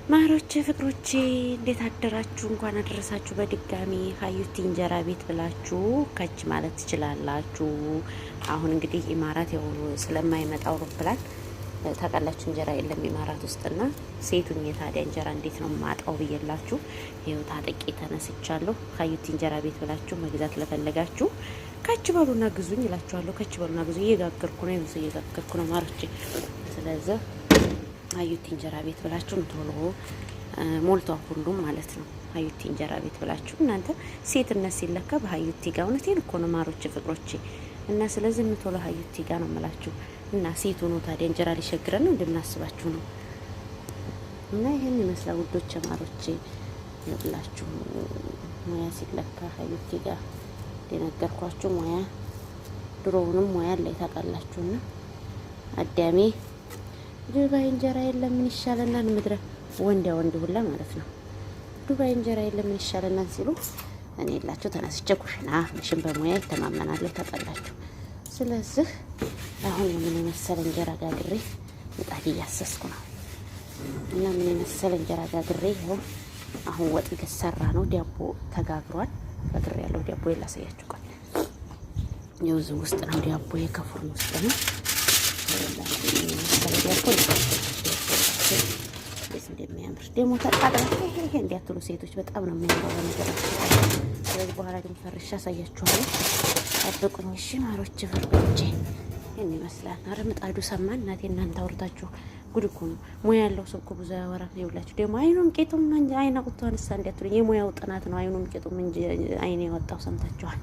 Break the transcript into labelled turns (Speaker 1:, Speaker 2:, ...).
Speaker 1: ማሮቼ ፍቅሮቼ እንዴት አደራችሁ? እንኳን አደረሳችሁ በድጋሚ ሀዩቲ እንጀራ ቤት ብላችሁ ከች ማለት ትችላላችሁ። አሁን እንግዲህ ኢማራት ያው ስለማይመጣ አውሮፕላን ታውቃላችሁ እንጀራ የለም ኢማራት ውስጥና ሴቱን የታዲያ እንጀራ እንዴት ነው ማጣው ብዬላችሁ ይኸው ታጠቂ ተነስቻለሁ። ሀዩቲ እንጀራ ቤት ብላችሁ መግዛት ለፈለጋችሁ ከች በሉና ግዙኝ እላችኋለሁ። ከች በሉና ግዙ። እየጋገርኩ ነው ይኸው እየጋገርኩ ነው ማሮቼ። ስለዚህ ሀዩቲ እንጀራ ቤት ብላችሁ ቶሎ ሞልቷል ሁሉም ማለት ነው። ሀዩቲ እንጀራ ቤት ብላችሁ እናንተ ሴትነት ሲለካ በሀዩቲ ጋር እውነቴን እኮ ነው ማሮቼ ፍቅሮቼ። እና ስለዚህ ቶሎ ሀዩቲ ጋር ነው የምላችሁ። እና ሴቱ ነው ታዲያ እንጀራ ሊሸግረን ነው እንደምናስባችሁ ነው። እና ይሄን ይመስላል ውዶቼ ማሮቼ ይብላችሁ። ሙያ ሲለካ ሀዩቲ ጋር እንደነገርኳችሁ ሙያ ድሮውንም ሙያ ላይ ታውቃላችሁና አዳሜ ዱባይ እንጀራ የለም ምን ይሻለናል? ምድረ ወንድ ሁላ ማለት ነው። ዱባይ እንጀራ የለም ምን ይሻለናል ሲሉ እኔ የላችሁ ተነስቼ ኩሽና ምሽን በሙያ ይተማመናለሁ ታውቃላችሁ። ስለዚህ አሁን ምን የመሰለ እንጀራ ጋግሬ ምጣድ እያሰስኩ ነው። እና ምን የመሰለ እንጀራ ጋግሬ ይኸው አሁን ወጥ እየተሰራ ነው። ዳቦ ተጋግሯል። ጋግሬ ያለው ዳቦ ላሳያችሁ ቆይ። ይኸው እዚህ ውስጥ ነው ዳቦ የከፉን ውስጥ ነው። እንደሚያምር ደግሞ ተጣጣለ ይሄ እንዲያትሉ ሴቶች በጣም ነው የሚያምረው ነገራችን። ስለዚህ በኋላ ግን ፈርሻ አሳያችኋለሁ። ጠብቁኝ እሺ ማሮቼ ፍርዶቼ። ይሄን ይመስላል። አረ ምጣዱ ሰማን እናቴ እናንተ አውርታችሁ ጉድ እኮ ነው። ሙያ ያለው ሰው እኮ ብዙ ያወራል። ይኸውላችሁ ደግሞ አይኑም ቄጡም እንጂ አይና ቁጣውን እንዲያትሉ የሙያው ጥናት ነው። አይኑም ቄጡም እንጂ አይኔ የወጣው ሰምታችኋል።